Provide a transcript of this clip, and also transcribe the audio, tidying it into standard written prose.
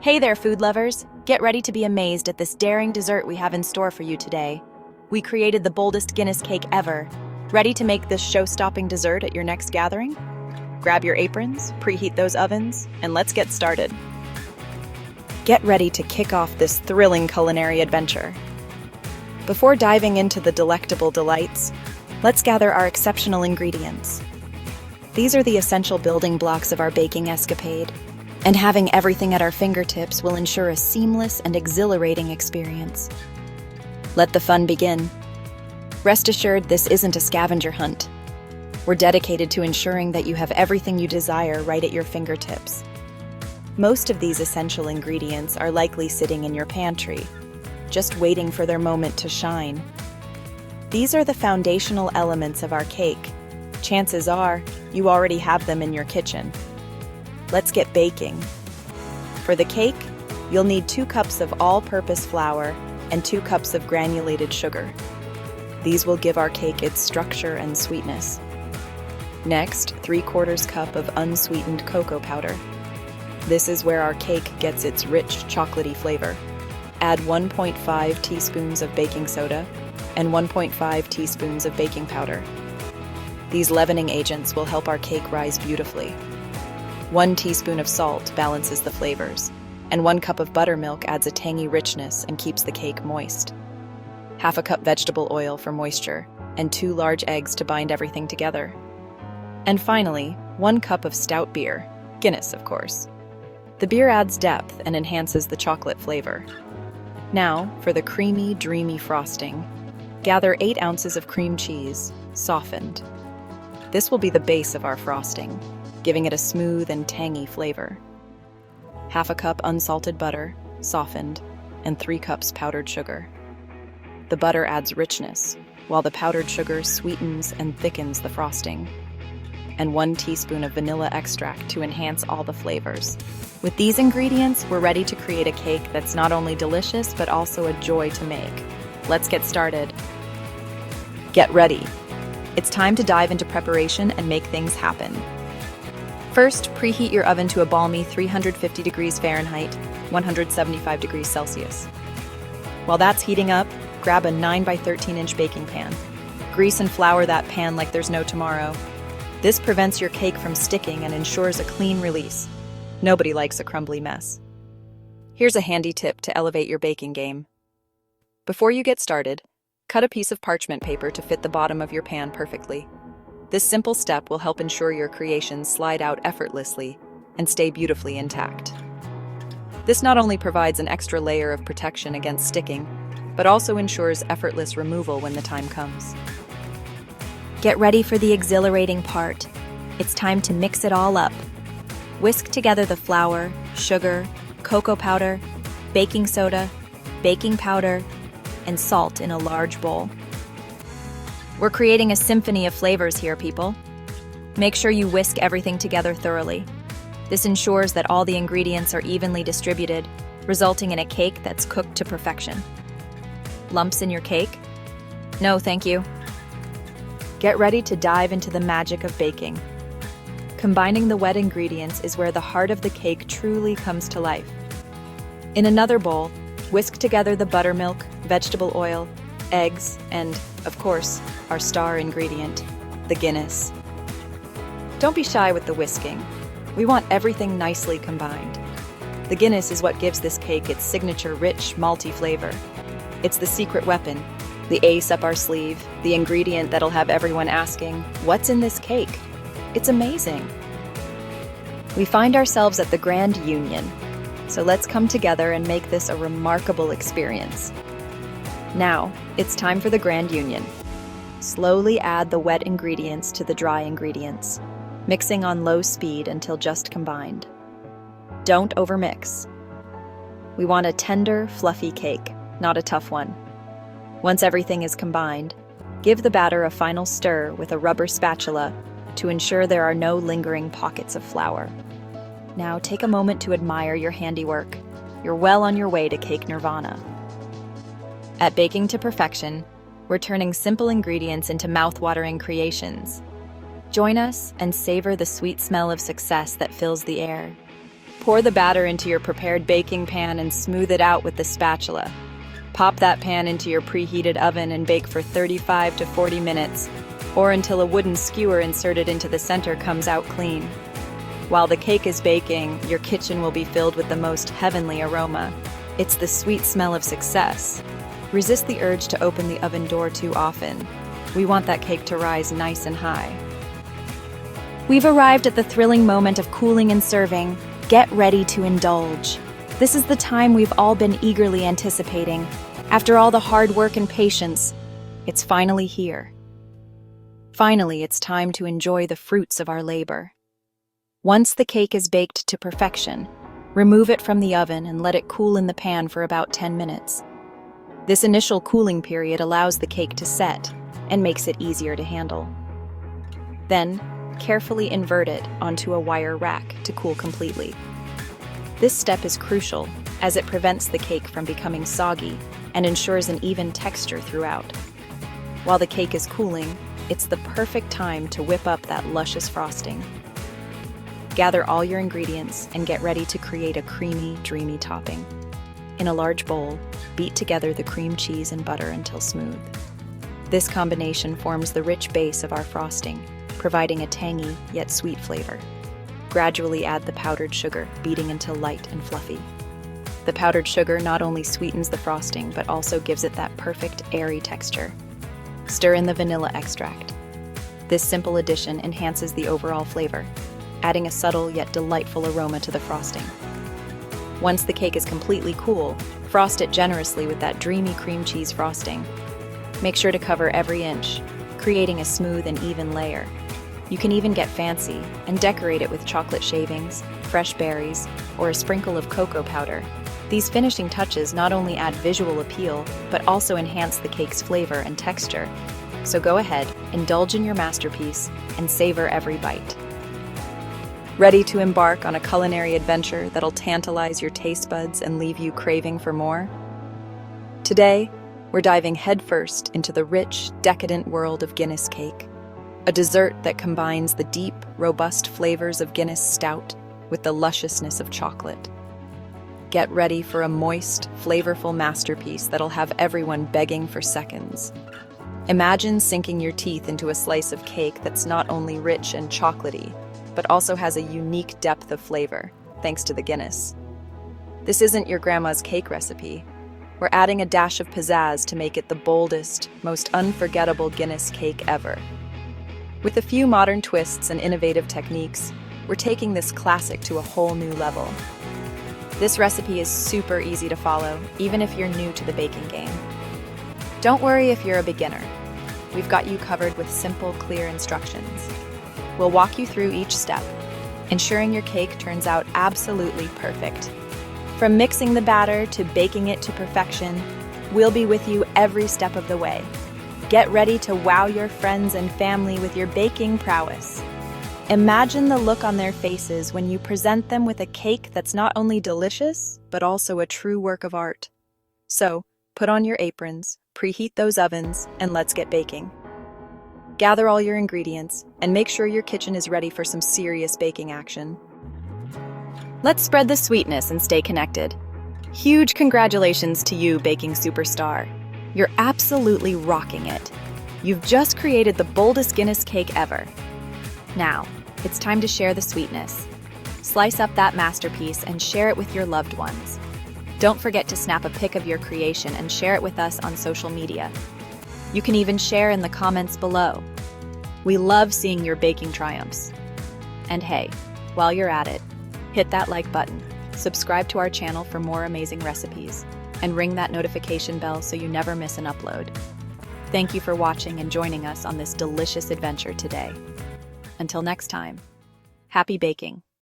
Hey there, food lovers! Get ready to be amazed at this daring dessert we have in store for you today. We created the boldest Guinness cake ever. Ready to make this show-stopping dessert at your next gathering? Grab your aprons, preheat those ovens, and let's get started. Get ready to kick off this thrilling culinary adventure. Before diving into the delectable delights, let's gather our exceptional ingredients. These are the essential building blocks of our baking escapade, and having everything at our fingertips will ensure a seamless and exhilarating experience. Let the fun begin. Rest assured, this isn't a scavenger hunt. We're dedicated to ensuring that you have everything you desire right at your fingertips. Most of these essential ingredients are likely sitting in your pantry, just waiting for their moment to shine. These are the foundational elements of our cake. Chances are, you already have them in your kitchen. Let's get baking. For the cake, you'll need 2 cups of all-purpose flour and 2 cups of granulated sugar. These will give our cake its structure and sweetness. Next, 3/4 cup of unsweetened cocoa powder. This is where our cake gets its rich, chocolatey flavor. Add 1.5 teaspoons of baking soda and 1.5 teaspoons of baking powder. These leavening agents will help our cake rise beautifully. 1 teaspoon of salt balances the flavors, and 1 cup of buttermilk adds a tangy richness and keeps the cake moist. 1/2 cup vegetable oil for moisture, and 2 large eggs to bind everything together. And finally, 1 cup of stout beer, Guinness of course. The beer adds depth and enhances the chocolate flavor. Now, for the creamy, dreamy frosting, gather 8 ounces of cream cheese, softened. This will be the base of our frosting, giving it a smooth and tangy flavor. 1/2 cup unsalted butter, softened, and 3 cups powdered sugar. The butter adds richness, while the powdered sugar sweetens and thickens the frosting. And 1 teaspoon of vanilla extract to enhance all the flavors. With these ingredients, we're ready to create a cake that's not only delicious, but also a joy to make. Let's get started. Get ready. It's time to dive into preparation and make things happen. First, preheat your oven to a balmy 350 degrees Fahrenheit, 175 degrees Celsius. While that's heating up, grab a 9 by 13 inch baking pan. Grease and flour that pan like there's no tomorrow. This prevents your cake from sticking and ensures a clean release. Nobody likes a crumbly mess. Here's a handy tip to elevate your baking game. Before you get started, cut a piece of parchment paper to fit the bottom of your pan perfectly. This simple step will help ensure your creations slide out effortlessly and stay beautifully intact. This not only provides an extra layer of protection against sticking, but also ensures effortless removal when the time comes. Get ready for the exhilarating part. It's time to mix it all up. Whisk together the flour, sugar, cocoa powder, baking soda, baking powder, and salt in a large bowl. We're creating a symphony of flavors here, people. Make sure you whisk everything together thoroughly. This ensures that all the ingredients are evenly distributed, resulting in a cake that's cooked to perfection. Lumps in your cake? No, thank you. Get ready to dive into the magic of baking. Combining the wet ingredients is where the heart of the cake truly comes to life. In another bowl, whisk together the buttermilk, vegetable oil, eggs, and, of course, our star ingredient, the Guinness. Don't be shy with the whisking. We want everything nicely combined. The Guinness is what gives this cake its signature rich, malty flavor. It's the secret weapon, the ace up our sleeve, the ingredient that'll have everyone asking, "What's in this cake?" It's amazing. We find ourselves at the Grand Union, so let's come together and make this a remarkable experience. Now, it's time for the Grand Union. Slowly add the wet ingredients to the dry ingredients, mixing on low speed until just combined. Don't overmix. We want a tender, fluffy cake, not a tough one. Once everything is combined, give the batter a final stir with a rubber spatula to ensure there are no lingering pockets of flour. Now take a moment to admire your handiwork. You're well on your way to cake nirvana. At Baking to Perfection, we're turning simple ingredients into mouth-watering creations. Join us and savor the sweet smell of success that fills the air. Pour the batter into your prepared baking pan and smooth it out with the spatula. Pop that pan into your preheated oven and bake for 35 to 40 minutes, or until a wooden skewer inserted into the center comes out clean. While the cake is baking, your kitchen will be filled with the most heavenly aroma. It's the sweet smell of success. Resist the urge to open the oven door too often. We want that cake to rise nice and high. We've arrived at the thrilling moment of cooling and serving. Get ready to indulge. This is the time we've all been eagerly anticipating. After all the hard work and patience, it's finally here. Finally, it's time to enjoy the fruits of our labor. Once the cake is baked to perfection, remove it from the oven and let it cool in the pan for about 10 minutes. This initial cooling period allows the cake to set and makes it easier to handle. Then, carefully invert it onto a wire rack to cool completely. This step is crucial as it prevents the cake from becoming soggy and ensures an even texture throughout. While the cake is cooling, it's the perfect time to whip up that luscious frosting. Gather all your ingredients and get ready to create a creamy, dreamy topping. In a large bowl, beat together the cream cheese and butter until smooth. This combination forms the rich base of our frosting, providing a tangy yet sweet flavor. Gradually add the powdered sugar, beating until light and fluffy. The powdered sugar not only sweetens the frosting, but also gives it that perfect, airy texture. Stir in the vanilla extract. This simple addition enhances the overall flavor, adding a subtle yet delightful aroma to the frosting. Once the cake is completely cool, frost it generously with that dreamy cream cheese frosting. Make sure to cover every inch, creating a smooth and even layer. You can even get fancy and decorate it with chocolate shavings, fresh berries, or a sprinkle of cocoa powder. These finishing touches not only add visual appeal, but also enhance the cake's flavor and texture. So go ahead, indulge in your masterpiece, and savor every bite. Ready to embark on a culinary adventure that'll tantalize your taste buds and leave you craving for more? Today, we're diving headfirst into the rich, decadent world of Guinness cake, a dessert that combines the deep, robust flavors of Guinness Stout with the lusciousness of chocolate. Get ready for a moist, flavorful masterpiece that'll have everyone begging for seconds. Imagine sinking your teeth into a slice of cake that's not only rich and chocolatey, but also has a unique depth of flavor, thanks to the Guinness. This isn't your grandma's cake recipe. We're adding a dash of pizzazz to make it the boldest, most unforgettable Guinness cake ever. With a few modern twists and innovative techniques, we're taking this classic to a whole new level. This recipe is super easy to follow, even if you're new to the baking game. Don't worry if you're a beginner. We've got you covered with simple, clear instructions. We'll walk you through each step, ensuring your cake turns out absolutely perfect. From mixing the batter to baking it to perfection, we'll be with you every step of the way. Get ready to wow your friends and family with your baking prowess. Imagine the look on their faces when you present them with a cake that's not only delicious, but also a true work of art. So, put on your aprons, preheat those ovens, and let's get baking. Gather all your ingredients, and make sure your kitchen is ready for some serious baking action. Let's spread the sweetness and stay connected. Huge congratulations to you, baking superstar. You're absolutely rocking it. You've just created the boldest Guinness cake ever. Now, it's time to share the sweetness. Slice up that masterpiece and share it with your loved ones. Don't forget to snap a pic of your creation and share it with us on social media. You can even share in the comments below. We love seeing your baking triumphs. And hey, while you're at it, hit that like button, subscribe to our channel for more amazing recipes, and ring that notification bell so you never miss an upload. Thank you for watching and joining us on this delicious adventure today. Until next time, happy baking.